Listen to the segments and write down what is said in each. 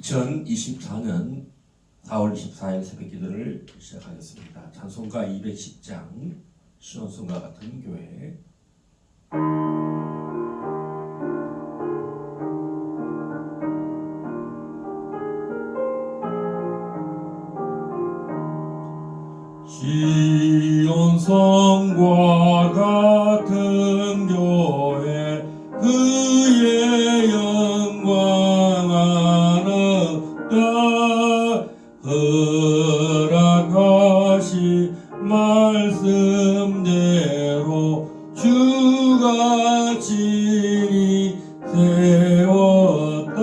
2024년 4월 24일 새벽기도를 시작하겠습니다. 찬송가 210장 시온송가 같은 교회. 시온성과 같은 교회 그의 영광 안없다 허락하시 말씀대로 주가 진히 세웠다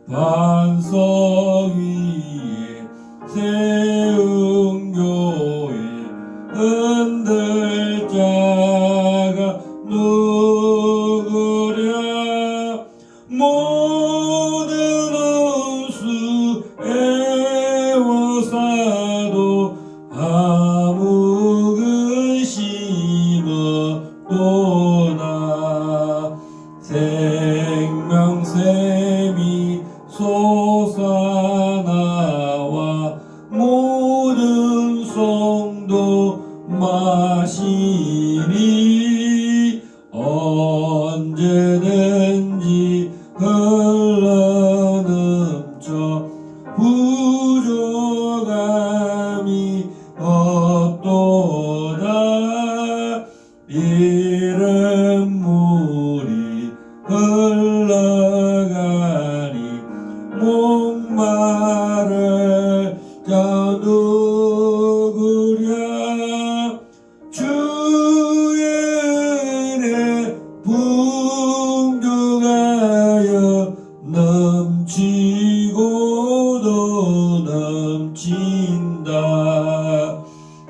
반석 위에 세운 교회 흔들자가 누구랴 모든 원수 애워싸도 아무 근심 없도다 생명샘이 솟아나와 모든 성도 마시니 언제든지 흘러넘쳐 부족함이 없도다 이른 물이 흘러가니 목마를 자 누구랴 주의 은혜 풍족하여 넘치고도 넘친다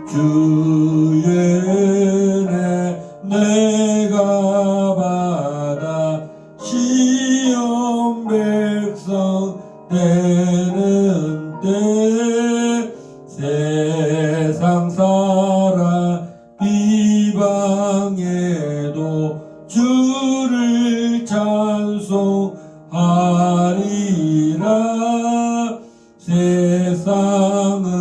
주의 은혜 내가 받아 시온 백성 되는 때 세상 사람 비방해도 주를 찬송하리라 세상의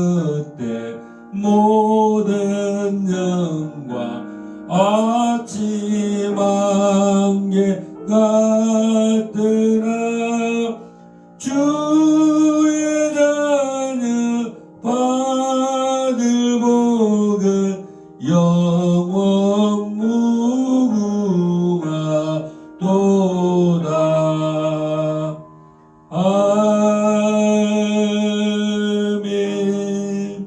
때 모든 영광 아침 안개 같으나 주의 자녀 받을 복은 영원 무궁하도다 아멘.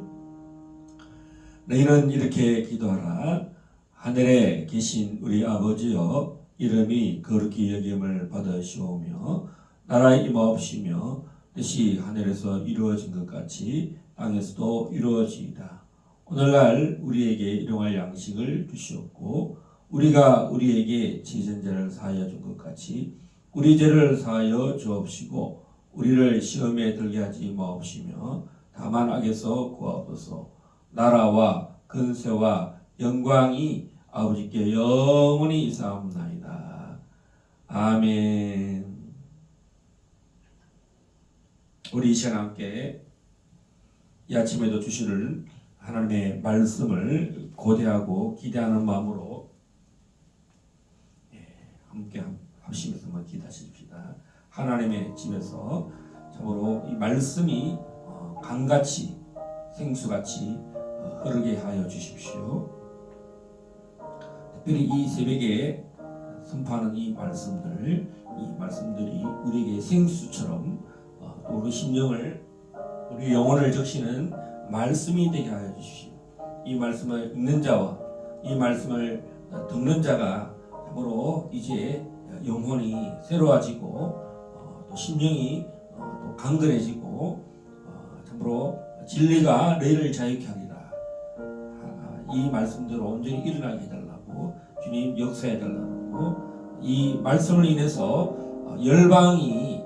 너희는 이렇게 기도하라. 하늘에 계신 우리 아버지여 이름이 거룩히 여김을 받으시오며 나라의 임하옵시며 뜻이 하늘에서 이루어진 것 같이 땅에서도 이루어지이다. 오늘날 우리에게 일용할 양식을 주시옵고 우리가 우리에게 지전자를 사하여 준 것 같이 우리 죄를 사하여 주옵시고 우리를 시험에 들게 하지 마옵시며 다만 악에서 구하옵소서. 나라와 근세와 영광이 아버지께 영원히 있사옵나이다. 아멘. 우리 이 시간 함께 이 아침에도 주실 하나님의 말씀을 고대하고 기대하는 마음으로 함께 합심해서 한번 기도하십시다. 하나님의 집에서 참으로 이 말씀이 강같이 생수같이 흐르게 하여 주십시오. 특별히 이 새벽에 선포하는 이 말씀들이 우리에게 생수처럼 우리 심령을 우리 영혼을 적시는 말씀이 되게 하여 주시오. 이 말씀을 읽는 자와 이 말씀을 듣는 자가 참으로 이제 영혼이 새로워지고 또 심령이 또 강건해지고 참으로 진리가 너희를 자유케 하리라. 이 말씀대로 온전히 일어나게 해달라고 주님 역사해달라고 이 말씀을 인해서 열방이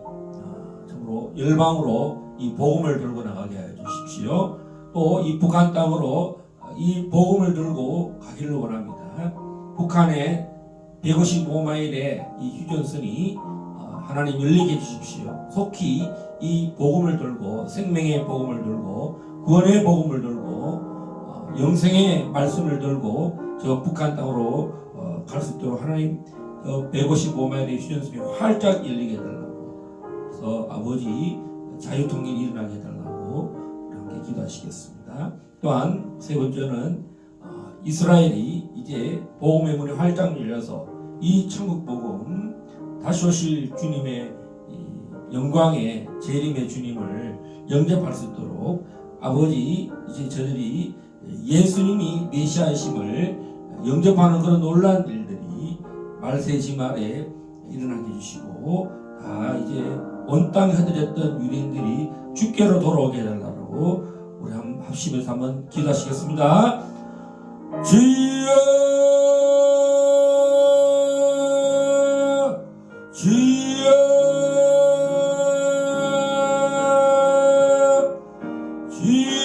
참으로 열방으로 이 복음을 들고 나가게 하여 주십시오. 또 이 북한 땅으로 이 복음을 들고 가기를 원합니다. 북한의 155마일의 이 휴전선이 하나님 열리게 해주십시오. 속히 이 복음을 들고 생명의 복음을 들고 구원의 복음을 들고 영생의 말씀을 들고 저 북한 땅으로 갈 수 있도록 하나님 155마일의 휴전선이 활짝 열리게 해달라고, 그래서 아버지 자유통일이 일어나게 해달라고 함께 기도하시겠습니다. 또한 세 번째는 이스라엘이 이제 복음의 문이 활짝 열려서 이 천국 복음 다시 오실 주님의 영광의 재림의 주님을 영접할 수 있도록 아버지 이제 저들이 예수님이 메시아이심을 영접하는 그런 놀라운 일들이 말세지 말에 일어나게 해주시고, 이제 온 땅에 흩어졌던 유대인들이 주께로 돌아오게 해달라고 우리 한번 합심해서 한번 기도하시겠습니다. 주여 주여 주여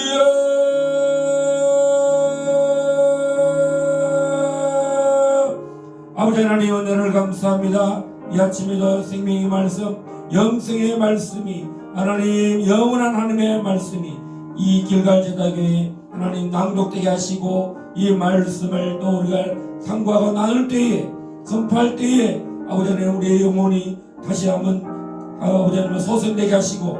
아버지 하나님 은혜를 감사합니다. 이 아침에도 생명의 말씀, 영생의 말씀이 하나님 영원한 하나님의 말씀이 이 길갈 제다교에 하나님 낭독되게 하시고, 이 말씀을 또 우리가 상고하고 나눌 때에 선포할 때에 아버지 하나님 우리의 영혼이 다시 한번 아버지 하나님 소생되게 하시고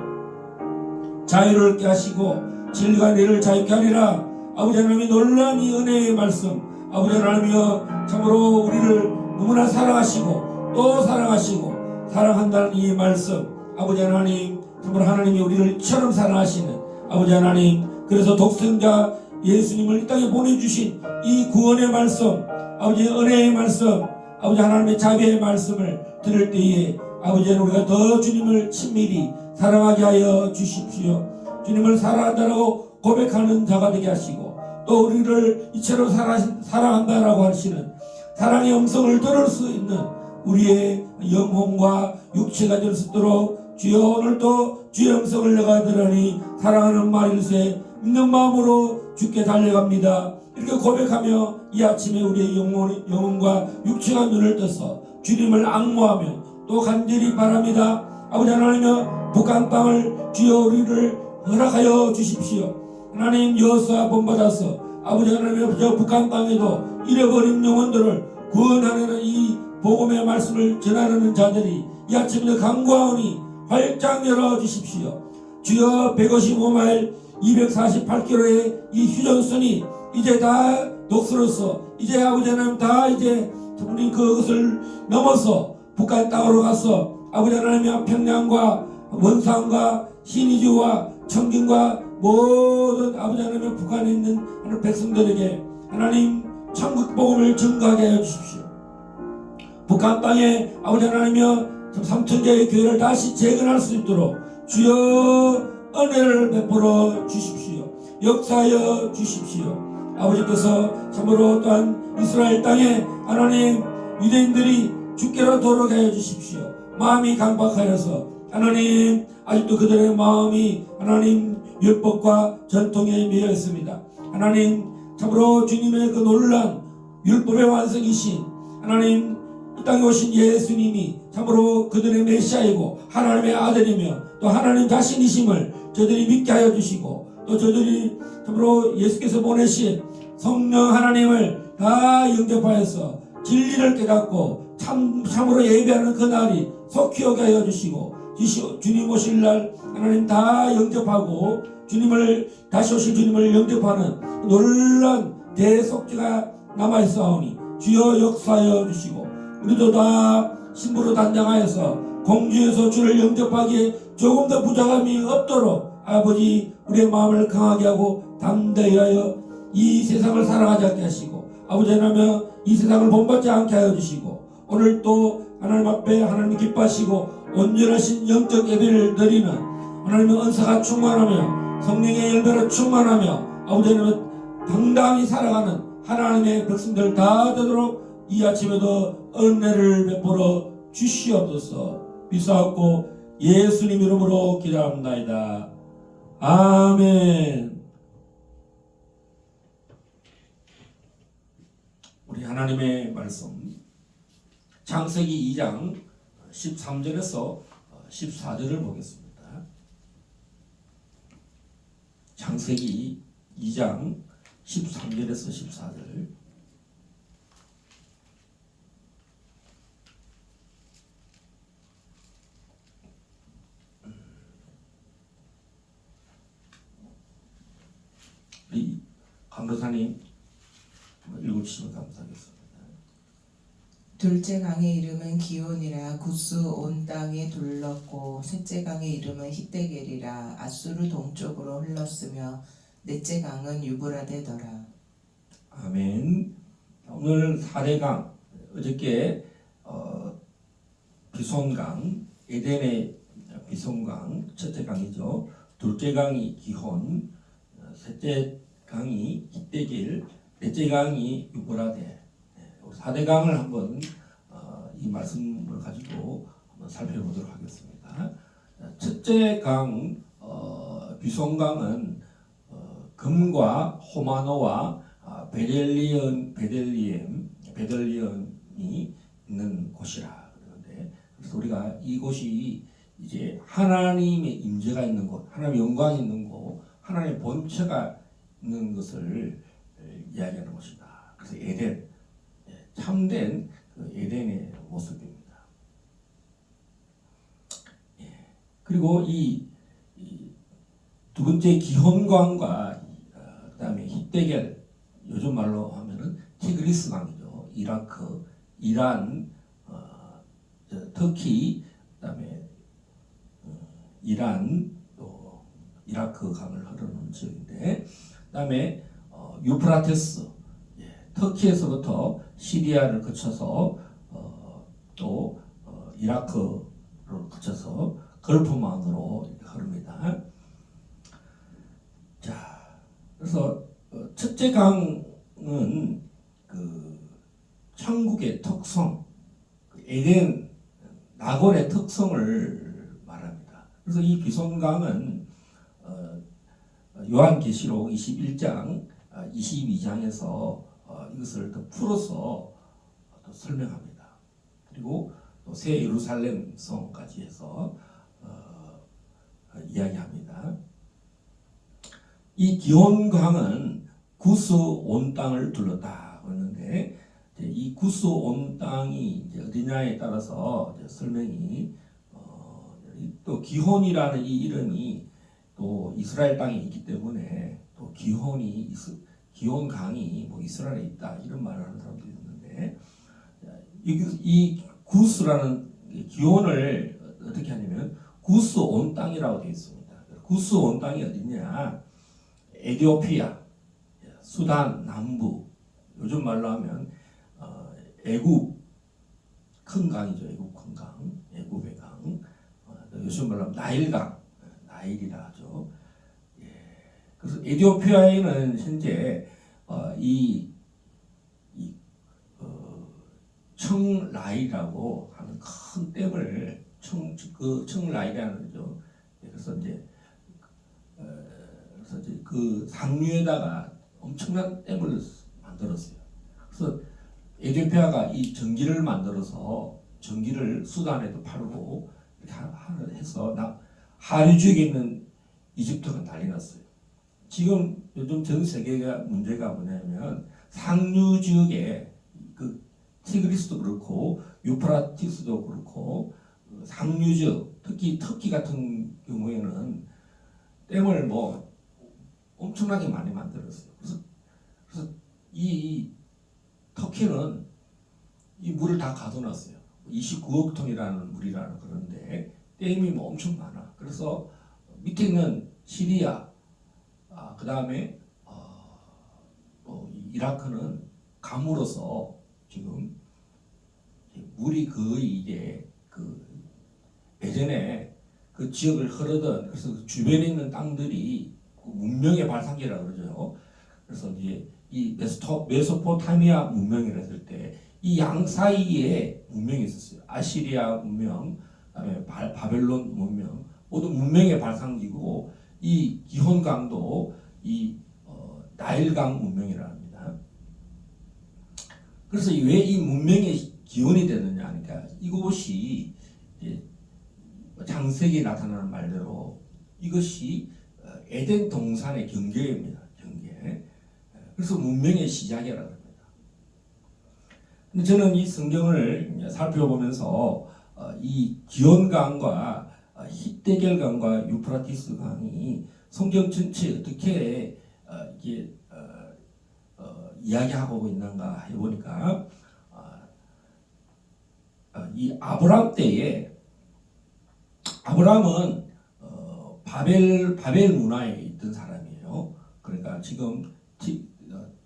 자유롭게 하시고 진리가 너희를 자유케 하리라. 아버지 하나님이 놀라운 이 은혜의 말씀, 아버지 하나님이여 참으로 우리를 너무나 사랑하시고 또 사랑하시고 사랑한다는 이 말씀, 아버지 하나님 참으로 하나님이 우리를 이처럼 사랑하시는 아버지 하나님, 그래서 독생자 예수님을 이 땅에 보내주신 이 구원의 말씀, 아버지의 은혜의 말씀, 아버지 하나님의 자비의 말씀을 들을 때에 아버지 우리가 더 주님을 친밀히 사랑하게 하여 주십시오. 주님을 사랑한다라고 고백하는 자가 되게 하시고, 또 우리를 이처럼 사랑한다라고 하시는 사랑의 음성을 들을 수 있는 우리의 영혼과 육체가 될 수 있도록 주여 오늘도 주의 음성을 내가 들으니 사랑하는 말일세 믿는 마음으로 주께 달려갑니다. 이렇게 고백하며 이 아침에 우리의 영혼과 육체가 눈을 떠서 주님을 앙모하며 또 간절히 바랍니다. 아버지 하나님여 북한 땅을 주여 우리를 허락하여 주십시오. 하나님 여호수아 본받아서 아버지 하나님여 저 북한 땅에도 잃어버린 영혼들을 구원하려는 이 복음의 말씀을 전하려는 자들이 이 아침에 간구하오니 활짝 열어주십시오. 주여 155마일 248km의 이 휴전선이 이제 다 녹슬어서 이제 아버지 하나님 다 이제 우리 그것을 넘어서 북한 땅으로 가서 아버지 하나님의 평양과 원산과 신의주와 청진과 모든 아버지 하나님의 북한에 있는 하나님 백성들에게 하나님 천국 복음을 증거하게 하여 주십시오. 북한 땅에 아버지 하나님이여 삼천자의 교회를 다시 재건할 수 있도록 주여 은혜를 베풀어 주십시오. 역사하여 주십시오. 아버지께서 참으로 또한 이스라엘 땅에 하나님 유대인들이 주께로 돌아오게 하여 주십시오. 마음이 강박하여서 하나님 아직도 그들의 마음이 하나님 율법과 전통에 매여 있습니다. 하나님 참으로 주님의 그 놀란 율법의 완성이신 하나님 이 땅에 오신 예수님이 참으로 그들의 메시아이고 하나님의 아들이며 또 하나님 자신이심을 저들이 믿게 하여 주시고, 또 저들이 참으로 예수께서 보내신 성령 하나님을 다 영접하여서 진리를 깨닫고 참으로 예배하는 그날이 속히 오게 하여 주시고, 주님 오실 날 하나님 다 영접하고 주님을 다시 오실 주님을 영접하는 놀라운 대속죄가 남아있사오니 주여 역사하여 주시고, 우리도 다 신부로 단장하여서 공주에서 주를 영접하기에 조금 더 부족함이 없도록 아버지 우리의 마음을 강하게 하고 담대히 하여 이 세상을 사랑하지 않게 하시고, 아버지 하나님 이 세상을 본받지 않게 하여 주시고, 오늘 또 하나님 앞에 하나님 기뻐하시고 온전하신 영적 예배를 드리는 하나님의 은사가 충만하며 성령의 열배로 충만하며 아버지 하나님 당당히 살아가는 하나님의 백성들 다 되도록 이 아침에도 은혜를 베풀어 주시옵소서. 비싸옵고 예수님 이름으로 기도합나이다. 아멘. 우리 하나님의 말씀 창세기 2장 13절에서 14절을 보겠습니다. 창세기 2장 13절에서 14절. 우리 강도사님 읽어주시면 감사하겠습니다. 둘째 강의 이름은 기온이라 구스 온 땅에 둘렀고 셋째 강의 이름은 히데겔이라 아수르 동쪽으로 흘렀으며 넷째 강은 유브라데더라. 아멘. 오늘 4대강, 어저께 비손강, 에덴의 비손강 첫째 강이죠. 둘째 강이 기혼, 셋째 강이 히데겔, 넷째 강이 유브라데. 4대강을 한번 이 말씀을 가지고 한번 살펴보도록 하겠습니다. 첫째 강 비손강은 금과 호마노와 베델리엄이 있는 곳이라 그러는데, 그래서 우리가 이곳이 이제 하나님의 임재가 있는 곳, 하나님의 영광이 있는 곳, 하나님의 본체가 있는 것을 이야기하는 곳이다. 그래서 에덴, 참된 그 에덴의 모습입니다. 그리고 이 두 번째 기혼강과 그다음에 히데겔, 요즘 말로 하면은 티그리스 강이죠. 이라크, 이란, 터키, 그다음에 이란, 또 이라크 강을 흐르는 지역인데, 그다음에 유프라테스, 터키에서부터 시리아를 거쳐서 또 이라크를 거쳐서 걸프만으로 흐릅니다. 자, 그래서 첫째 강은 그 천국의 특성, 에덴 낙원의 특성을 말합니다. 그래서 이 비손강은 요한계시록 21장, 22장에서 이것을 더 풀어서 또 설명합니다. 그리고 또 새 예루살렘 성까지 해서 이야기합니다. 이 기온강은 구스 온 땅을 둘렀다 그러는데, 이 구스 온 땅이 이제 어디냐에 따라서 이제 설명이 또 기혼이라는 이 이름이 또 이스라엘 땅에 있기 때문에 또 기혼 강이 뭐 이스라엘에 있다 이런 말을 하는 사람도 있는데, 이 구스라는 기혼을 어떻게 하냐면 구스 온 땅이라고 되어 있습니다. 구스 온 땅이 어디냐? 에티오피아, 수단 남부, 요즘 말로 하면 애굽 큰 강이죠. 애굽 큰 강, 애굽의 강. 요즘 말로 하면 나일강, 나일이라 하죠. 그래서 에티오피아에는 현재 청라이라고 하는 큰 댐을 청라이라는 거죠. 그래서 이제 그 상류에다가 엄청난 댐을 만들었어요. 그래서 에티오피아가 이 전기를 만들어서 전기를 수단에도 팔고 이렇게 해서 하류 지역에 있는 이집트가 난리 났어요. 지금 요즘 전 세계가 문제가 뭐냐면 상류 지역에 그 티그리스도 그렇고 유프라티스도 그렇고 상류 지역, 특히 터키 같은 경우에는 댐을 뭐 엄청나게 많이 만들었어요. 그래서 이 터키는 이 물을 다 가둬놨어요. 29억 톤이라는 물이라는 그런데 댐이 뭐 엄청 많아. 그래서 밑에 있는 시리아, 그 다음에 이라크는 강으로서 지금 물이 거의 이제 그 예전에 그 지역을 흐르던, 그래서 그 주변에 있는 땅들이 그 문명의 발상지라고 그러죠. 그래서 이제 이 메소포타미아 문명이라 했을 때 이 양 사이에 문명이 있었어요. 아시리아 문명, 그다음에 바벨론 문명, 모두 문명의 발상지고, 이 기혼강도 이 나일강 문명이라 합니다. 그래서 왜 이 문명의 기원이 됐느냐 하니까 이곳이 창세기에 나타나는 말대로 이것이 에덴 동산의 경계입니다. 경계. 그래서 문명의 시작이라고 합니다. 근데 저는 이 성경을 살펴보면서 이 기온강과 히데겔 강과 유프라티스 강이 성경 전체에 어떻게 이게 이야기하고 있는가 해보니까 이 아브람 때에 아브람은 바벨 문화에 있던 사람이에요. 그러니까 지금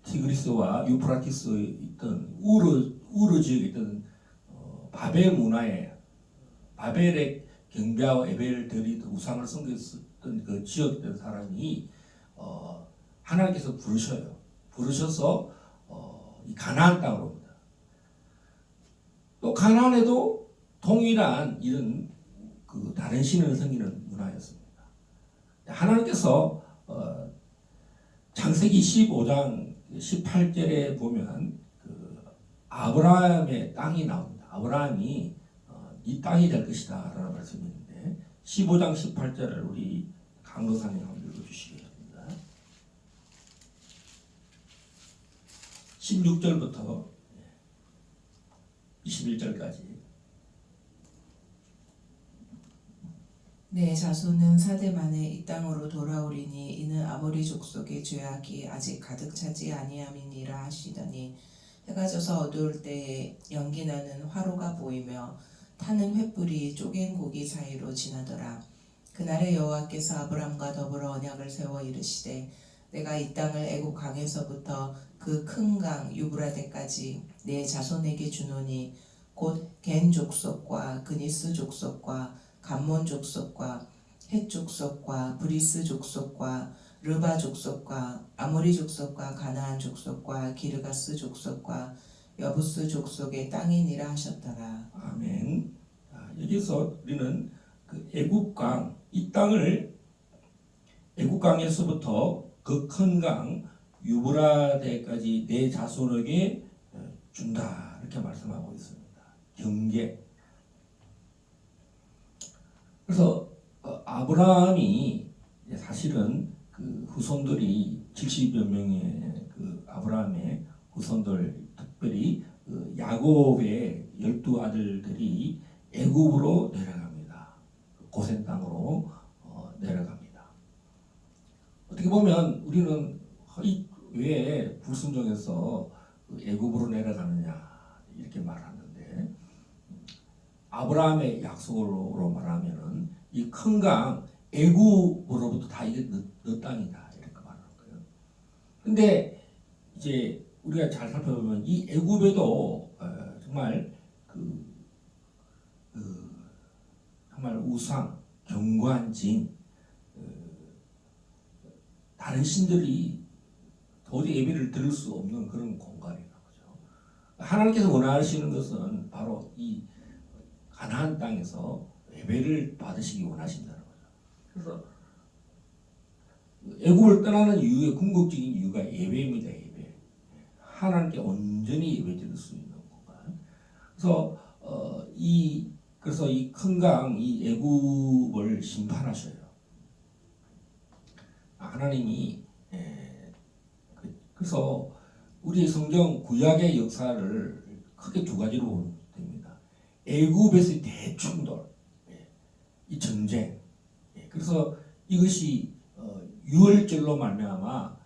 티그리스와 유프라티스에 있던 우르 지역에 있던 바벨 문화에 바벨의 경배와 에벨 드리드 우상을 섬겼던 그 지역에 있던 사람이 하나님께서 부르셔서 이 가나안 땅으로 옵니다. 또 가나안에도 동일한 이런 그 다른 신을 섬기는 문화였습니다. 하나님께서 창세기 15장 18절에 보면 그 아브라함의 땅이 나옵니다. 아브라함이 이 땅이 될 것이다 라는 말씀이 있는데 15장 18절을 우리 강도사님 한번 읽어주시겠습니다. 16절부터 21절까지. 내 자손은 사대 만에 이 땅으로 돌아오리니 이는 아모리 족속의 죄악이 아직 가득 차지 아니함이니라 하시더니 해가 져서 어두울 때에 연기 나는 화로가 보이며 타는 횃불이 쪼갠 고기 사이로 지나더라. 그날에 여호와께서 아브람과 더불어 언약을 세워 이르시되 내가 이 땅을 애굽 강에서부터 그 큰 강 유브라데까지 내 자손에게 주노니 곧 겐 족속과 그니스 족속과 감몬 족속과 헷 족속과 브리스 족속과 르바 족속과 아모리 족속과 가나안 족속과 기르가스 족속과 여부스 족속의 땅이니라 하셨더라. 아멘. 여기서 우리는 그 애굽강 이 땅을 애굽강에서부터 그 큰 강 유브라데까지 내 자손에게 준다 이렇게 말씀하고 있습니다. 경계. 그래서 아브라함이 사실은 그 후손들이 70여 명의 그 아브라함의 후손들 특별히 그 야곱의 12아들들이 애굽으로 내려갑니다. 고센 땅으로 내려갑니다. 어떻게 보면 우리는 왜 불순종해서 애굽으로 내려가느냐 이렇게 말하는데 아브라함의 약속으로 말하면은 이 큰 강 애굽으로부터 다 이게 너 땅이다 이렇게 말하는 거예요. 근데 이제 우리가 잘 살펴보면 이 애굽에도 정말 정말 우상, 경관진, 다른 신들이 도저히 예배를 드릴 수 없는 그런 공간이라는 거죠. 하나님께서 원하시는 것은 바로 이 가나안 땅에서 예배를 받으시기 원하신다는 거죠. 그래서 애굽을 떠나는 이유의 궁극적인 이유가 예배입니다. 예배. 하나님께 온전히 예배드릴 수 있는 공간. 그래서 그래서 이 큰 강 이 애굽을 심판하셔요. 하나님이 그래서 우리 성경 구약의 역사를 크게 두 가지로 보면 됩니다. 애굽에서의 대충돌, 이 전쟁. 그래서 이것이 유월절로 말미암아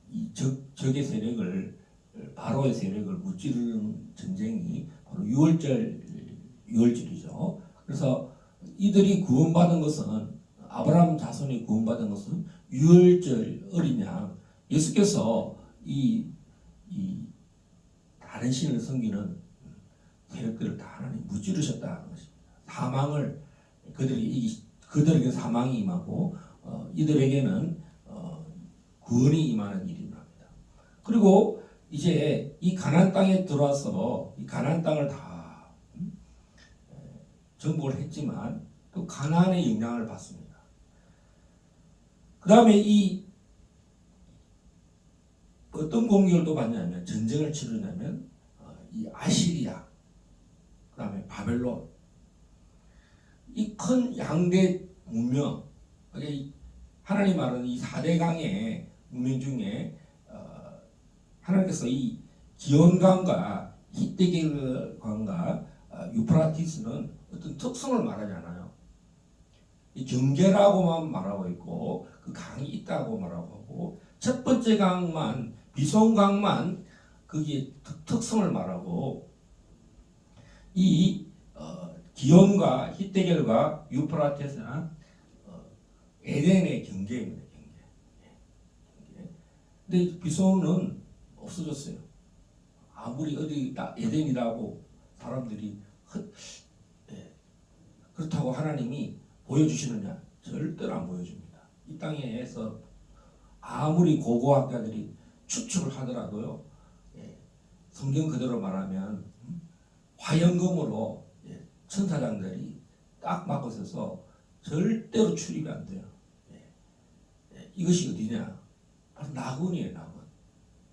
이 적의 세력을 바로의 세력을 무찌르는 전쟁이 바로 유월절이죠. 그래서 이들이 구원받은 것은 아브라함 자손이 구원받은 것은 유월절 어린 양 예수께서 이 다른 신을 섬기는 세력들을 다 하나님 무찌르셨다는 것입니다. 사망을 그들에게 사망이 임하고 이들에게는 구원이 임하는 일이 일어납니다. 그리고 이제 이 가나안 땅에 들어와서 이 가나안 땅을 다 정복을 했지만 또 가나안의 영향을 받습니다. 그 다음에 이 어떤 공격을 또 받냐면 전쟁을 치르냐면 이 아시리아 그 다음에 바벨론 이 큰 양대 문명, 하나님 말하는 이 4대 강의 문명 중에 하나님께서 이 기온강과 히데겔강과 유프라티스는 어떤 특성을 말하지 않아요. 이 경계라고만 말하고 있고 그 강이 있다고 말하고 하고 첫 번째 강만 비손강만 거기에 특성을 말하고 이 기온과 히데겔과 유프라테스는 에덴의 경계입니다. 경계. 근데 비손은 없어졌어요. 아무리 어디 에덴이라고 사람들이 그렇다고 하나님이 보여주시느냐? 절대로 안 보여줍니다. 이 땅에서 아무리 고고학자들이 추측을 하더라도요, 성경 그대로 말하면 화연금으로 천사장들이 딱 막고 서서 절대로 출입이 안 돼요. 이것이 어디냐? 바로 낙원이에요.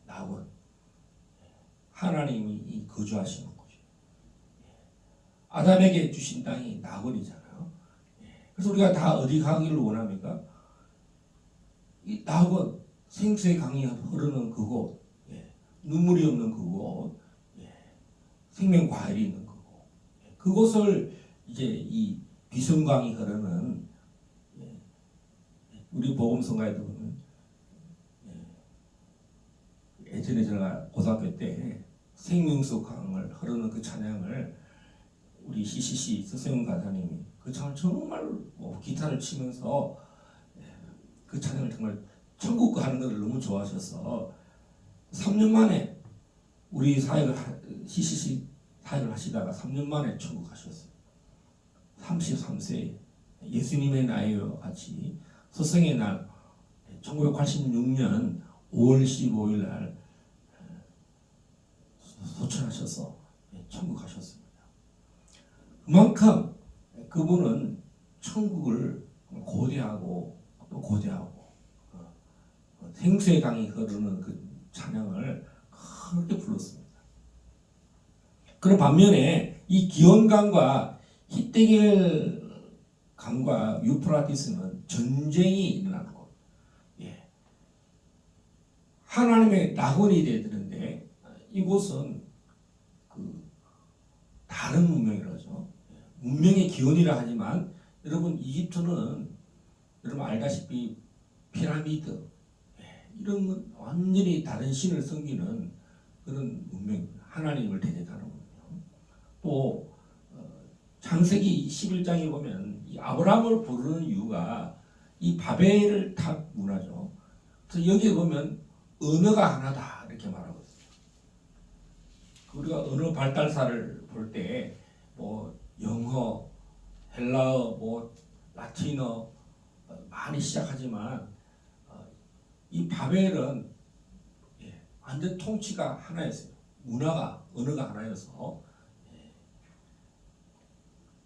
낙원. 하나님이 거주하시는 곳이에요. 아담에게 주신 땅이 낙원이잖아요. 그래서 우리가 다 어디 가기를 원합니까? 이 낙원, 생수의 강이 흐르는 그곳, 눈물이 없는 그곳, 생명 과일이 있는 그곳, 그곳을 이제 이 비성강이 흐르는 우리 복음성가에도 보면 예전에 제가 고등학교 때 생명수 강을 흐르는 그 찬양을 우리 CCC 서세훈 가사님이 그 찬양을 정말 기타를 치면서 그 찬양을 정말 천국 가는 것을 너무 좋아하셔서 3년 만에 우리 사역을 CCC 사역을 하시다가 3년 만에 천국 가셨어요. 33세 예수님의 나이와 같이 서성의 날 1986년 5월 15일 날 소천하셔서 천국 가셨습니다. 그만큼 그분은 천국을 고대하고 또 고대하고 생수의 강이 흐르는 그 찬양을 그렇게 불렀습니다. 그런 반면에 이 기온강과 히데겔 강과 유프라티스는 전쟁이 일어나는 곳. 하나님의 낙원이 되어야 되는데 이곳은 그 다른 문명이라죠. 문명의 기원이라 하지만 여러분 이집트는 여러분 알다시피 피라미드 이런 건 완전히 다른 신을 섬기는 그런 문명입니다. 하나님을 대적하는 문명. 또 창세기 11장에 보면 이 아브라함을 부르는 이유가 이 바벨 탑 문화죠. 그래서 여기에 보면 언어가 하나다 이렇게 말하고 있어요. 우리가 언어 발달사를 볼 때 뭐 영어, 헬라어, 뭐 라틴어 많이 시작하지만 이 바벨은 완전 통치가 하나였어요. 문화가 언어가 하나여서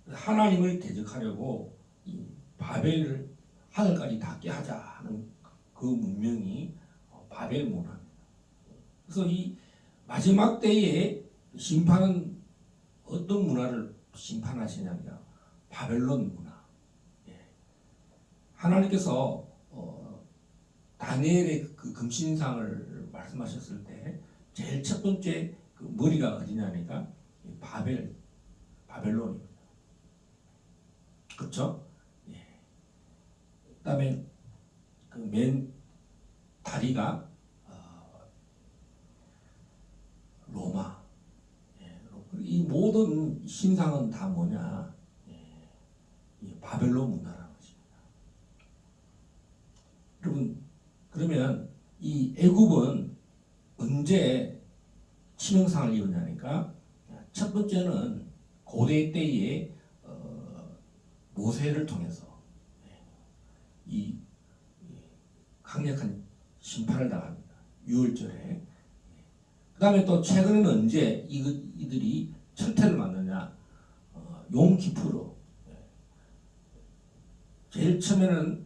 하나님을 대적하려고 이 바벨을 하늘까지 닿게 하자 하는 그 문명이 바벨 문화입니다. 그래서 이 마지막 때에 심판은 어떤 문화를 심판하시냐면 바벨론 문화. 하나님께서 다니엘의 그 금신상을 말씀하셨을 때 제일 첫 번째 그 머리가 어디냐니까 바벨론입니다. 그렇죠? 그다음에 그 맨 다리가 로마. 이 모든 신상은 다 뭐냐? 바벨론 문화라는 것입니다. 여러분 그러면 이 애굽은 언제 치명상을 입었냐니까 첫 번째는 고대 때에 모세를 통해서 이 강력한 심판을 당합니다. 6월절에. 그 다음에 또 최근에는 언제 이들이 철퇴를 맞느냐? 욤키푸르. 제일 처음에는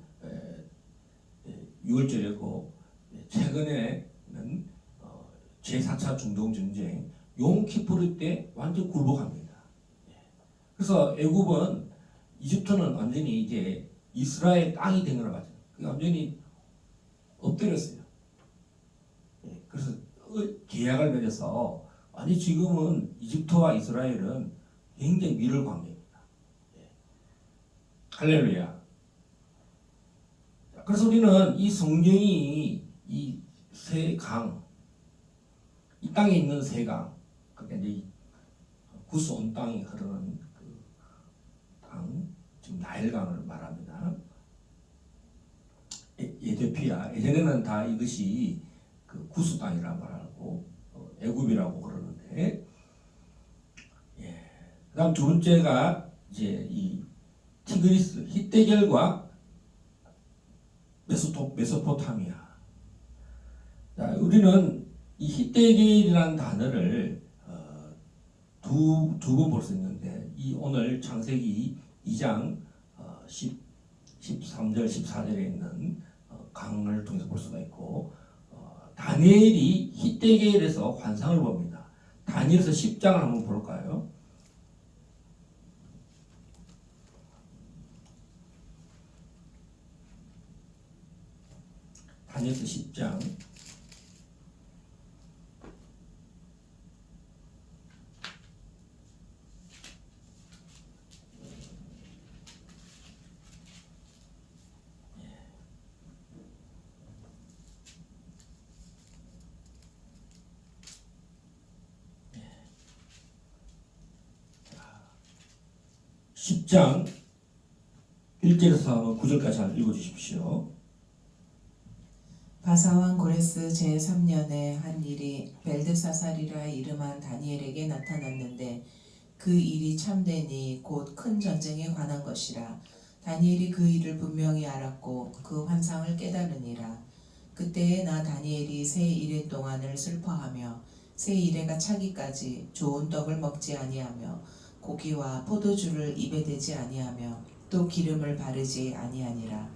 6월절이고 최근에는 제4차 중동전쟁 욤키푸르 때 완전 굴복합니다. 그래서 애굽은 이집트는 완전히 이제 이스라엘 땅이 된 거라 맞아요. 완전히 엎드렸어요. 예, 그래서 계약을 맺어서 아니 지금은 이집트와 이스라엘은 굉장히 밀을 관계입니다. 예. 할렐루야. 그래서 우리는 이 성경이 이 세 강, 이 땅에 있는 세 강, 그러니까 이제 구스 온 땅이 흐르는 그 강, 지금 나일강을 말합니다. 에티오피아, 예전에는 다 이것이 그 구스 땅이라 말하고 애굽이라고 그러는데, 예. 그다음 두 번째가 이제 이 티그리스, 히데겔과 메소포타미아. 자, 우리는 이 히데겔이라는 단어를 두 번 볼 수 있는데, 이 오늘 창세기 2장 13절, 14절에 있는 강을 통해서 볼 수가 있고, 다니엘이 히데겔에서 환상을 봅니다. 다니엘서 10장을 한번 볼까요? 다니엘서 10장 10장 1절에서 9절까지 한번 읽어주십시오. 바사왕 고레스 제3년에 한 일이 벨드사살이라 이름한 다니엘에게 나타났는데 그 일이 참되니 곧 큰 전쟁에 관한 것이라. 다니엘이 그 일을 분명히 알았고 그 환상을 깨달으니라. 그때에 나 다니엘이 새 이래 동안을 슬퍼하며 새 이래가 차기까지 좋은 떡을 먹지 아니하며 고기와 포도주를 입에 대지 아니하며 또 기름을 바르지 아니하니라.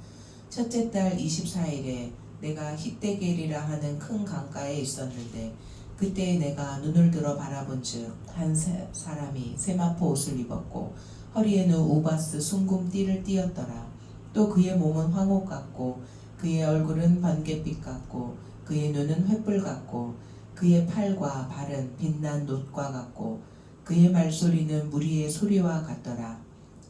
첫째 달 24일에 내가 히데겔이라 하는 큰 강가에 있었는데 그때 내가 눈을 들어 바라본즉 한 사람이 세마포 옷을 입었고 허리에는 우바스 순금 띠를 띠었더라. 또 그의 몸은 황옥 같고 그의 얼굴은 번갯빛 같고 그의 눈은 횃불 같고 그의 팔과 발은 빛난 놋과 같고 그의 말소리는 무리의 소리와 같더라.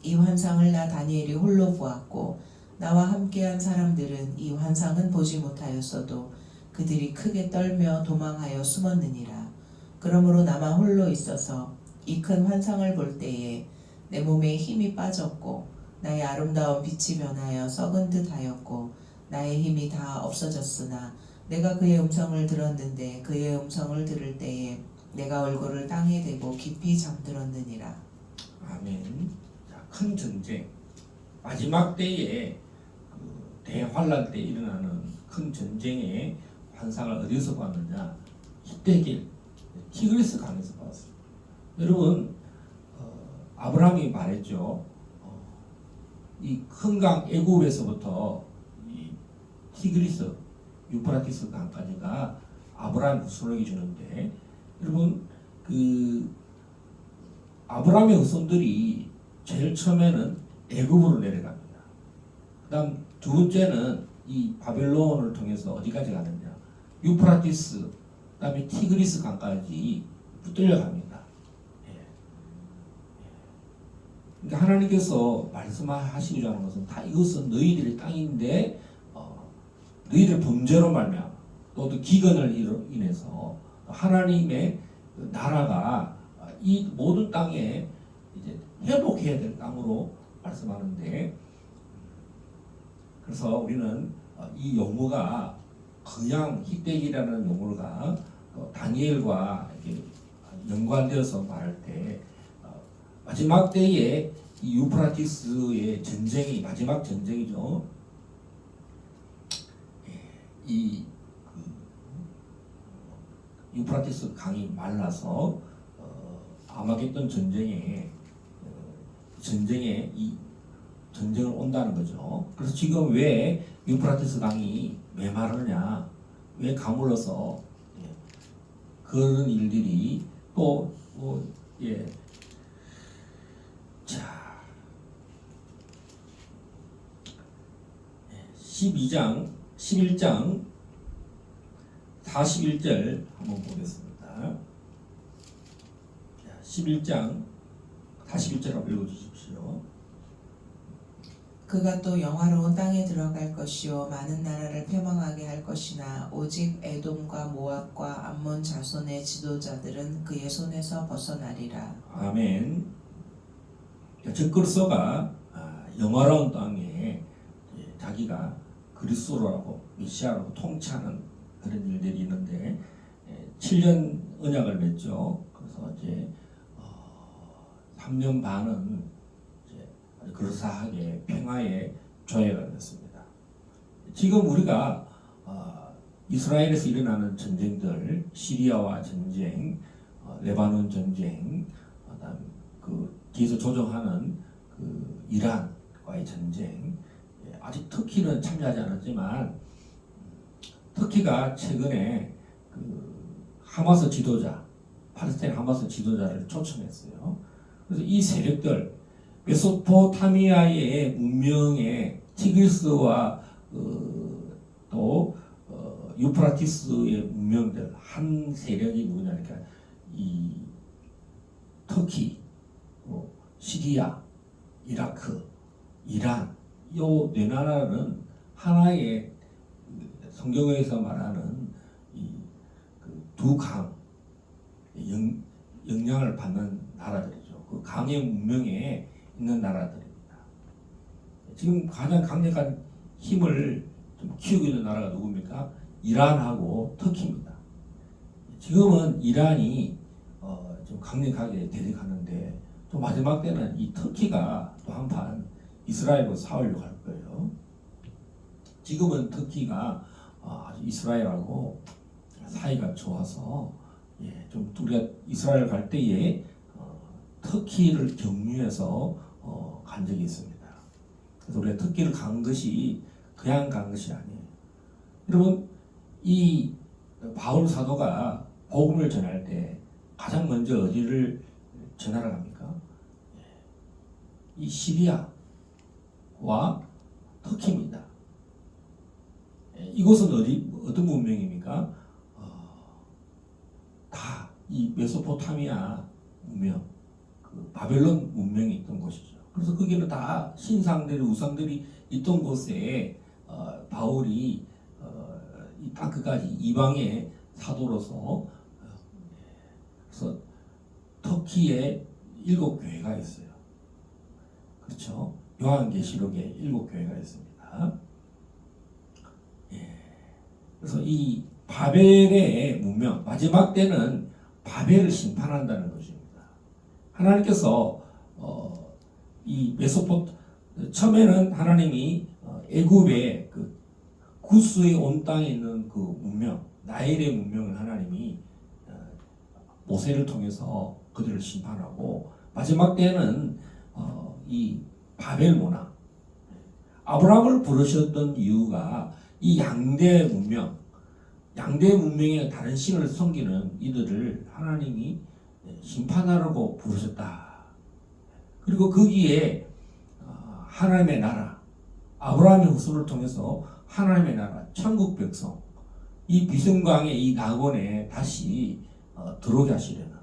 이 환상을 나 다니엘이 홀로 보았고 나와 함께한 사람들은 이 환상은 보지 못하였어도 그들이 크게 떨며 도망하여 숨었느니라. 그러므로 나만 홀로 있어서 이 큰 환상을 볼 때에 내 몸에 힘이 빠졌고 나의 아름다운 빛이 변하여 썩은 듯 하였고 나의 힘이 다 없어졌으나 내가 그의 음성을 들었는데 그의 음성을 들을 때에 내가 얼굴을 땅에 대고 깊이 잠들었느니라. 아멘. 자, 큰 전쟁, 마지막 때에 그 대환란 때 일어나는 큰 전쟁의 환상을 어디서 봤느냐? 히데겔, 티그리스 강에서 봤어요. 여러분, 아브라함이 말했죠. 이 큰 강 애굽에서부터 이 티그리스, 유프라티스 강까지가 아브라함 후손에게 주는데, 여러분 그 아브라함의 후손들이 제일 처음에는 애굽으로 내려갑니다. 그다음 두 번째는 이 바벨론을 통해서 어디까지 가느냐? 유프라티스, 그다음에 티그리스 강까지 붙들려 갑니다. 그러니까 하나님께서 말씀하시고자 하는 것은 다 이것은 너희들의 땅인데 너희들 범죄로 말미암아 또 기근을 인해서 하나님의 나라가 이 모든 땅에 이제 회복해야 될 땅으로 말씀하는데, 그래서 우리는 이 용어가 그냥 히데기라는 용어가 다니엘과 연관되어서 말할 때 마지막 때에 이 유프라티스의 전쟁이 마지막 전쟁이죠. 이 유프라티스 강이 말라서 아마겟돈 전쟁에 이 전쟁을 온다는 거죠. 그래서 지금 왜 유프라티스 강이 메마르냐, 왜 가물러서 그런 일들이 또 자, 12장 11장 41절 한번 보겠습니다. 11장 41절 한번 읽어주십시오. 그가 또 영화로운 땅에 들어갈 것이요 많은 나라를 폐망하게 할 것이나 오직 에돔과 모압과 암몬 자손의 지도자들은 그의 손에서 벗어나리라. 아멘. 적그리스도가 영화로운 땅에 자기가 그리스도라고 메시아라고 통치하는 그런 일들이 있는데 7년 언약을 맺죠. 그래서 이제 3년 반은 이제 아주 그럴싸하게 평화의 조회가 됐습니다. 지금 우리가 이스라엘에서 일어나는 전쟁들, 시리아와 전쟁, 레바논 전쟁, 그다음 그 뒤에서 조정하는 그 이란과의 전쟁, 아직 터키는 참여하지 않았지만 터키가 최근에 그 하마스 지도자, 팔레스타인 하마스 지도자를 초청했어요. 그래서 이 세력들 메소포타미아의 문명의 티그리스와 또 유프라티스의 문명들 한 세력이 누구냐니까 이 터키, 시리아, 이라크, 이란 요 네 나라는 하나의 성경에서 말하는 두 강 영향을 받는 나라들이죠. 그 강의 문명에 있는 나라들입니다. 지금 가장 강력한 힘을 좀 키우고 있는 나라가 누굽니까? 이란하고 터키입니다. 지금은 이란이 좀 강력하게 대적하는데 또 마지막 때는 이 터키가 또 한판 이스라엘과 싸우려고 할 거예요. 지금은 터키가 아주 이스라엘하고 사이가 좋아서 좀 우리가 이스라엘 갈 때에 터키를 경유해서 간 적이 있습니다. 그래서 우리가 터키를 간 것이 그냥 간 것이 아니에요. 여러분 이 바울 사도가 복음을 전할 때 가장 먼저 어디를 전하러 갑니까? 이 시리아와 터키입니다. 이곳은 어떤 문명입니까? 다 이 메소포타미아 문명, 그 바벨론 문명이 있던 곳이죠. 그래서 거기는 다 신상들이 우상들이 있던 곳에 바울이 이 땅끝까지 이방의 사도로서 그래서 터키에 7교회가 있어요. 그렇죠? 요한계시록에 7교회가 있습니다. 그래서 이 바벨의 문명 마지막 때는 바벨을 심판한다는 것입니다. 하나님께서 이 처음에는 하나님이 애굽의 그 구스의 온 땅에 있는 그 문명 나일의 문명을 하나님이 모세를 통해서 그들을 심판하고 마지막 때는 이 바벨 문화 아브라함을 부르셨던 이유가 이 양대 문명의 다른 신을 섬기는 이들을 하나님이 심판하라고 부르셨다. 그리고 거기에 하나님의 나라, 아브라함의 후손을 통해서 하나님의 나라, 천국 백성, 이 비성강의 이 낙원에 다시 들어오게 하시려는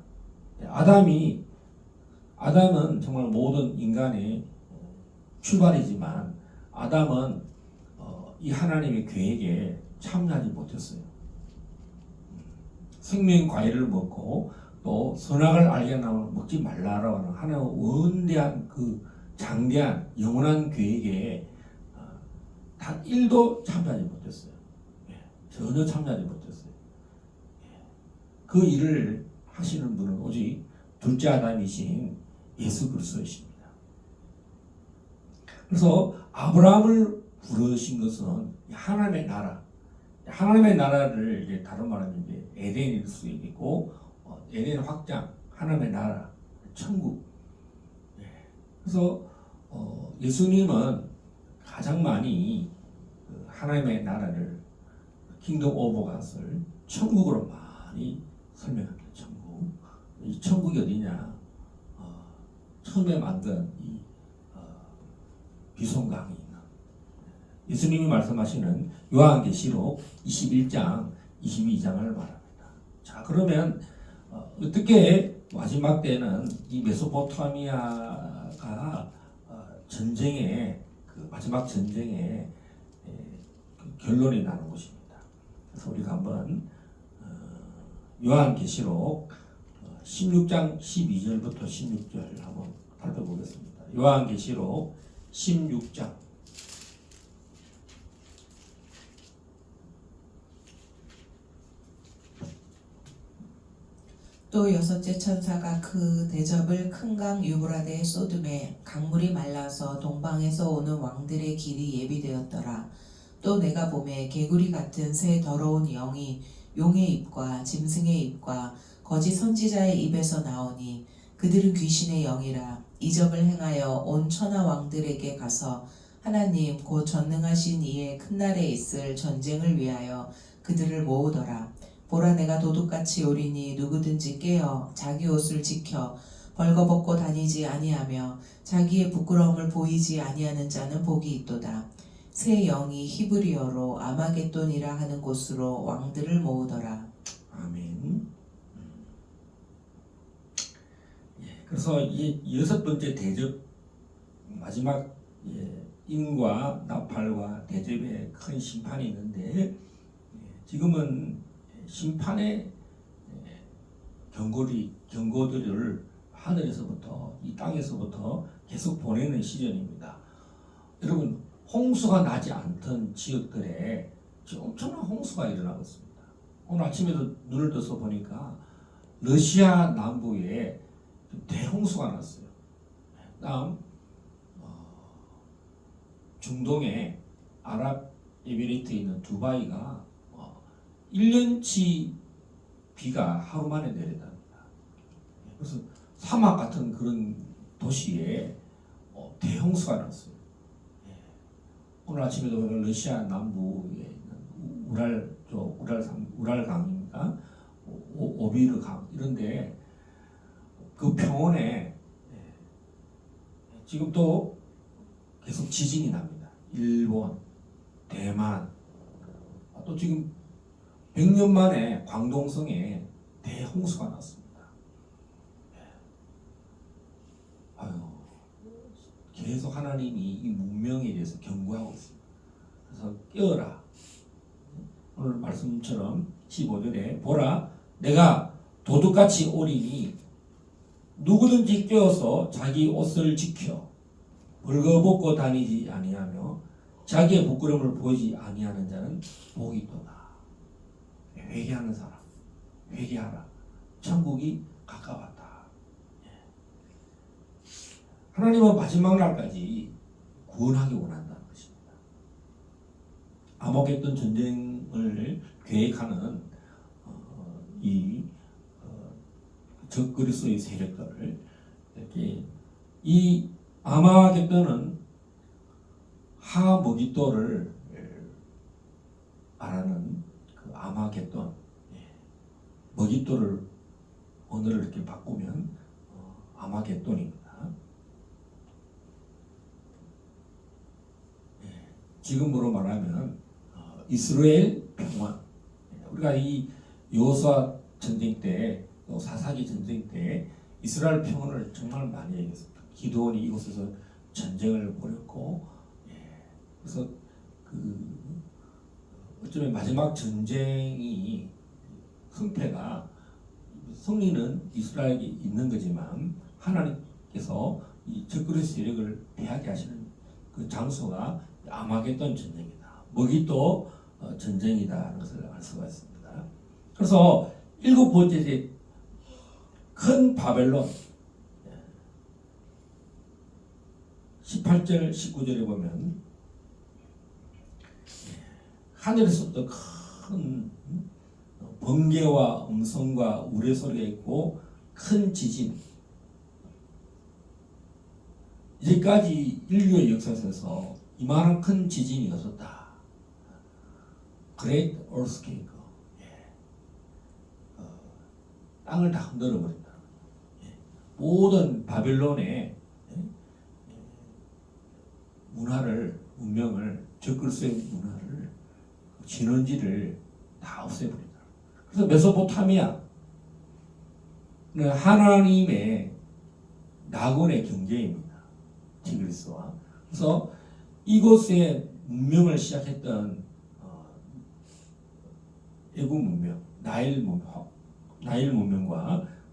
아담은 정말 모든 인간의 출발이지만 아담은 이 하나님의 계획에 참여하지 못했어요. 생명 과일을 먹고 또 선악을 알게 나면 먹지 말라라고 하는 하나의 원대한 그 장대한 영원한 계획에 단 1도 참여하지 못했어요. 전혀 참여하지 못했어요. 그 일을 하시는 분은 오직 둘째 아담이신 예수 그리스도이십니다. 그래서 아브라함을 부르신 것은 하나님의 나라를 이제 다른 말하면 이제 에덴일 수 있고 에덴 확장, 하나님의 나라, 천국. 그래서 예수님은 가장 많이 하나님의 나라를 킹덤 오브 갓을 천국으로 많이 설명합니다. 이 천국이 어디냐? 처음에 만든 이 비송강이 있는 예수님이 말씀하시는 요한계시록 21장, 22장을 말합니다. 자, 그러면 어떻게 마지막 때는 이 메소포타미아가 전쟁의 그 마지막 전쟁의 그 결론이 나는 곳입니다. 그래서 우리가 한번 요한계시록 16장 12절부터 16절 한번 살펴보겠습니다. 요한계시록 16장 또 여섯째 천사가 그 대접을 큰 강 유브라데에 쏟음에 강물이 말라서 동방에서 오는 왕들의 길이 예비되었더라. 또 내가 보매 개구리 같은 새 더러운 영이 용의 입과 짐승의 입과 거짓 선지자의 입에서 나오니 그들은 귀신의 영이라. 이적을 행하여 온 천하 왕들에게 가서 하나님 곧 전능하신 이의 큰 날에 있을 전쟁을 위하여 그들을 모으더라. 보라, 내가 도둑같이 오리니 누구든지 깨어 자기 옷을 지켜 벌거벗고 다니지 아니하며 자기의 부끄러움을 보이지 아니하는 자는 복이 있도다. 새 영이 히브리어로 아마겟돈이라 하는 곳으로 왕들을 모으더라. 아멘. 그래서 이 여섯 번째 대접, 마지막 인과 나팔과 대접의 큰 심판이 있는데, 지금은 심판의 경고들을 하늘에서부터 이 땅에서부터 계속 보내는 시즌입니다. 여러분, 홍수가 나지 않던 지역들에 엄청난 홍수가 일어나고 있습니다. 오늘 아침에도 눈을 떠서 보니까 러시아 남부에 대홍수가 났어요. 다음 중동의 아랍에미리트에 있는 두바이가 1년치 비가 하루 만에 내린답니다. 그래서 사막 같은 그런 도시에 대홍수가 났어요. 오늘 아침에도 러시아 남부에 있는 우랄강입니까? 오비르강 이런데 그 평원에 지금 또 계속 지진이 납니다. 일본, 대만, 또 지금 100년 만에 광동성에 대홍수가 났습니다. 아유, 계속 하나님이 이 문명에 대해서 경고하고 있습니다. 그래서 깨어라. 오늘 말씀처럼 15절에 보라, 내가 도둑같이 오리니 누구든지 깨어서 자기 옷을 지켜 벌거벗고 다니지 아니하며 자기의 부끄러움을 보이지 아니하는 자는 복이 있도다. 회개하는 사람, 회개하라. 천국이 가까웠다. 하나님은 마지막 날까지 구원하기 원한다는 것입니다. 암흑했던 전쟁을 계획하는 이 적그리스도의 세력들을 이렇게 이 아마겟돈은 하머기또를 말하는 그 아마겟돈, 머기또를 언어를 이렇게 바꾸면 아마겟돈입니다. 지금으로 말하면 이스라엘 평화. 우리가 이 여호수아 전쟁 때, 또 사사기 전쟁 때 이스라엘 평화를 정말 많이 얘기했습니다. 기드온이 이곳에서 전쟁을 벌였고, 그래서 그 어쩌면 마지막 전쟁이 승패가 승리는 이스라엘이 있는 거지만 하나님께서 이 적그리스도 세력을 패하게 하시는 그 장소가 아마겟돈 전쟁이다. 머기또 전쟁이다라는 것을 알 수가 있습니다. 그래서 일곱 번째 큰 바벨론 18절 19절에 보면 하늘에서부터 큰 번개와 음성과 우레소리가 있고 큰 지진. 이제까지 인류의 역사에서 이만한 큰 지진이 없었다. Great Earthquake. 땅을 다 흔들어 버린다. 모든 바벨론의 문화를, 문명을 적그리스도의 문화를 진원지를 다 없애버린다. 그래서 메소포타미아 하나님의 낙원의 경계입니다. 티그리스와. 그래서 이곳에 문명을 시작했던 애국 문명, 나일 문명과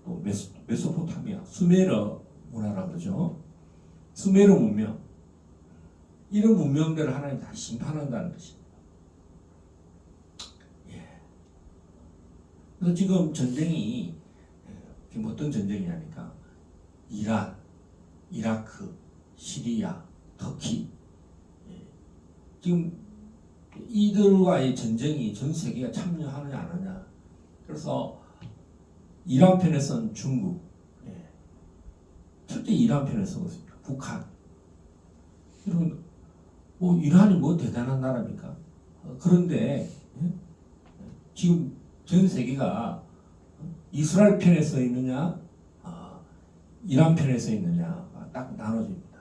또 메소포타미아, 수메르 문화라고 그러죠. 수메르 문명, 이런 문명들을 하나님 다 심판한다는 것입니다. 예. 그래서 지금 전쟁이 지금 어떤 전쟁이냐니까 이란, 이라크, 시리아, 터키, 지금 이들과의 전쟁이 전 세계가 참여하느냐 안 하느냐. 그래서 이란 편에 선 중국, 절대 이란 편에 서고 있습니다. 북한. 여러분, 뭐 이란이 뭐 대단한 나라입니까? 그런데 지금 전 세계가 이스라엘 편에 서 있느냐, 이란 편에 서 있느냐가 딱 나눠집니다.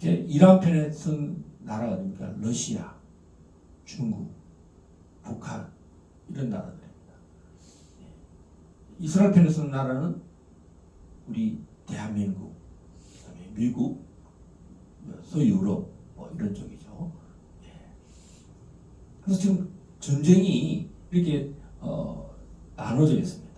이란 편에 선 나라가 어딥니까? 러시아, 중국, 북한, 이런 나라들입니다. 이스라엘 편에 선 나라는 우리 대한민국, 그다음에 미국, 서유럽, 뭐 이런 쪽이죠. 그래서 지금 전쟁이 이렇게 나눠져 있습니다.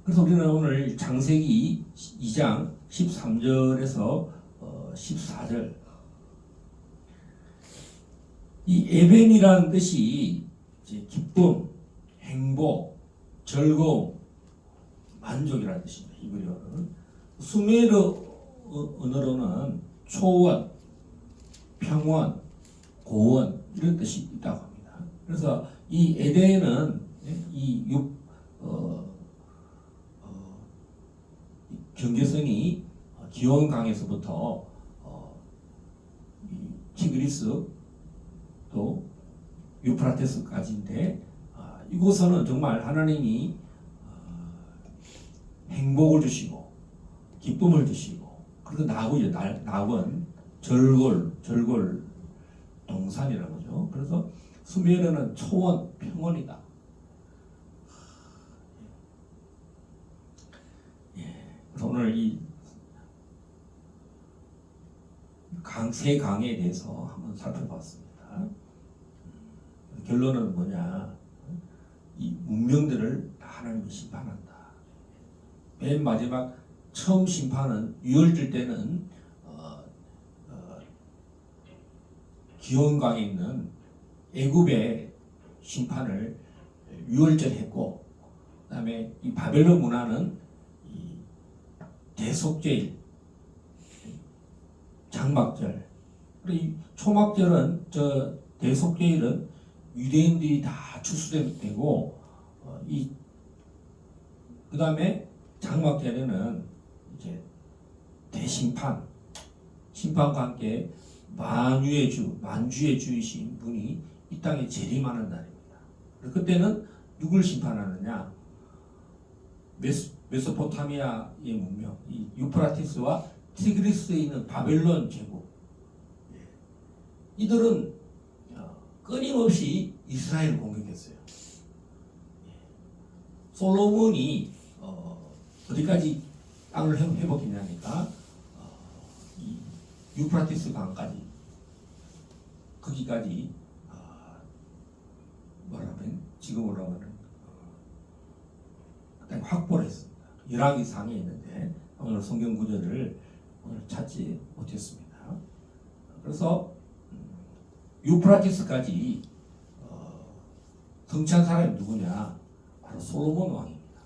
그래서 우리는 오늘 창세기 2장 13절에서 14절, 이 에벤이라는 뜻이 이제 기쁨, 행복, 즐거움, 만족이라는 뜻입니다. 히브리어는. 수메르 언어로는 초원, 평원, 고원, 이런 뜻이 있다고 합니다. 그래서 이 에덴은 이 경계선이 기온강에서부터 티그리스 또 유프라테스까지인데, 이곳은 정말 하나님이 행복을 주시고 기쁨을 주시고, 그리고 낙원, 절골 동산이라고 하죠. 그래서 수메르는 초원, 평원이다. 그래서 오늘 이 세 강에 대해서 한번 살펴봤습니다. 결론은 뭐냐? 이 문명들을 다 하나님이 심판한다. 맨 마지막 처음 심판은 유월절 때는 기온강에 있는 애굽의 심판을 유월절 했고, 그다음에 이 바벨론 문화는 이 대속죄일, 장막절, 그리고 이 초막절은 대속죄일은 유대인들이 다 추수되고, 그다음에 장막절에는 이제 대심판, 심판과 함께 만주의 주이신 분이 이 땅에 재림하는 날입니다. 그때는 누굴 심판하느냐? 메소포타미아의 문명, 이 유프라티스와 티그리스에 있는 바벨론 제국, 이들은 끊임없이 이스라엘을 공격했어요. 솔로몬이 어디까지 땅을 회복했냐니까 이 유프라티스 강까지, 거기까지 뭐라면 지금으로 하면은 확보를 했습니다. 열왕기 상에 있는데 오늘 성경 구절을 오늘 찾지 못했습니다. 그래서 유프라티스까지 성취한 사람이 누구냐? 바로 솔로몬 왕입니다.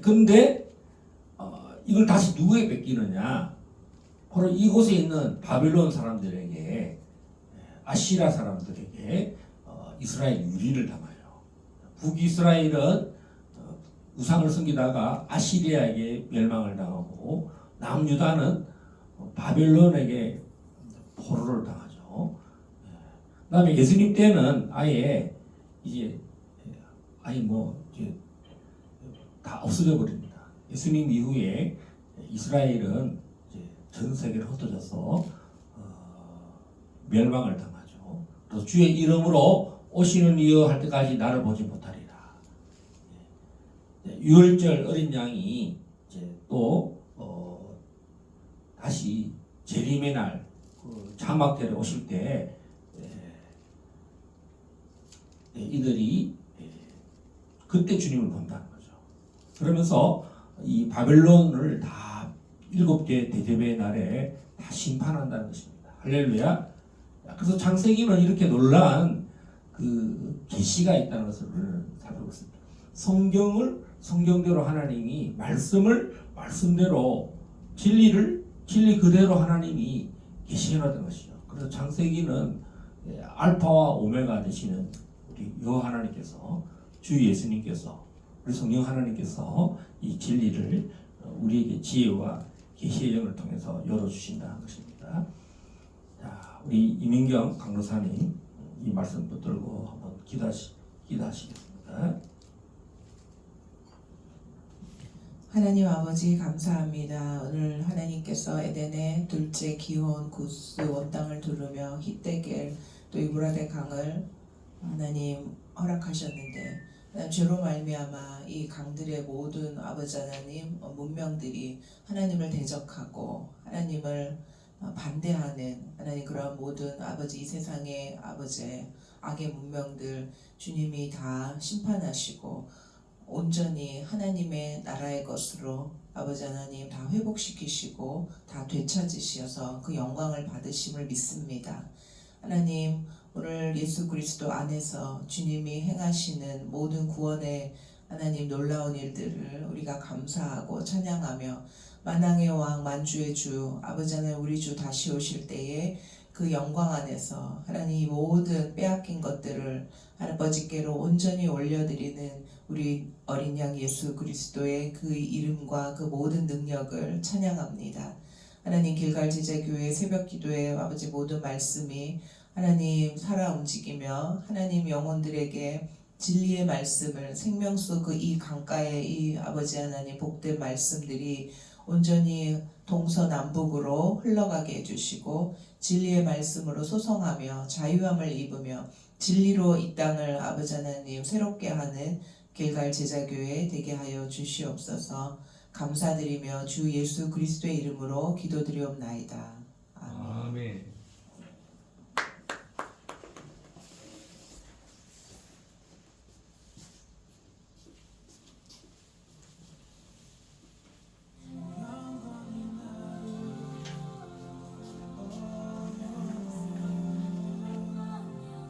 그런데 이걸 다시 누구에게 뺏기느냐? 바로 이곳에 있는 바벨론 사람들에게, 아시라 사람들에게 이스라엘 유리를 당하여, 북이스라엘은 우상을 섬기다가 아시리아에게 멸망을 당하고, 남유다는 바벨론에게 포로를 당하죠. 그다음에 예수님 때는 아예 다 없어져 버립니다. 예수님 이후에 이스라엘은 이제 전 세계로 흩어져서 멸망을 당하죠. 그래서 주의 이름으로 오시는 이여 할 때까지 나를 보지 못하리라. 유월절 어린 양이 이제 또 다시 재림의 날 장막절에 오실 때 이들이 그때 주님을 본다는 거죠. 그러면서 이 바벨론을 다 7개 대접의 날에 다 심판한다는 것입니다. 할렐루야. 그래서 창세기는 이렇게 놀라운 그 계시가 있다는 것을 우리는 살펴보고 있습니다. 성경을 성경대로 하나님이 말씀을 말씀대로 진리 그대로 하나님이 계시해놨던 것이죠. 그래서 창세기는 알파와 오메가 되시는 우리 여호와 하나님께서 주 예수님께서 우리 성령 하나님께서 이 진리를 우리에게 지혜와 계시의 영을 통해서 열어주신다는 것입니다. 자, 우리 이민경 강로사님 이 말씀 붙들고 한번 기도하시겠습니다. 하나님 아버지 감사합니다. 오늘 하나님께서 에덴의 둘째 기혼 구스 원땅을 두르며 히데겔 또 유브라데 강을 하나님 허락하셨는데 죄로 말미암아 이 강들의 모든 아버지 하나님 문명들이 하나님을 대적하고 하나님을 반대하는 하나님 그런 모든 아버지 이 세상의 아버지 악의 문명들 주님이 다 심판하시고 온전히 하나님의 나라의 것으로 아버지 하나님 다 회복시키시고 다 되찾으셔서 그 영광을 받으심을 믿습니다. 하나님 오늘 예수 그리스도 안에서 주님이 행하시는 모든 구원의 하나님 놀라운 일들을 우리가 감사하고 찬양하며 만왕의 왕 만주의 주 아버지 하나님 우리 주 다시 오실 때에 그 영광 안에서 하나님 모든 빼앗긴 것들을 아버지께로 온전히 올려드리는 우리 어린 양 예수 그리스도의 그 이름과 그 모든 능력을 찬양합니다. 하나님 길갈 제자교회 새벽 기도의 아버지 모든 말씀이 하나님 살아 움직이며 하나님 영혼들에게 진리의 말씀을 생명수 그 이 강가의 이 아버지 하나님 복된 말씀들이 온전히 동서남북으로 흘러가게 해주시고 진리의 말씀으로 소성하며 자유함을 입으며 진리로 이 땅을 아버지 하나님 새롭게 하는 길갈 제자교회 되게 하여 주시옵소서. 감사드리며 주 예수 그리스도의 이름으로 기도드리옵나이다. 아멘. 아멘.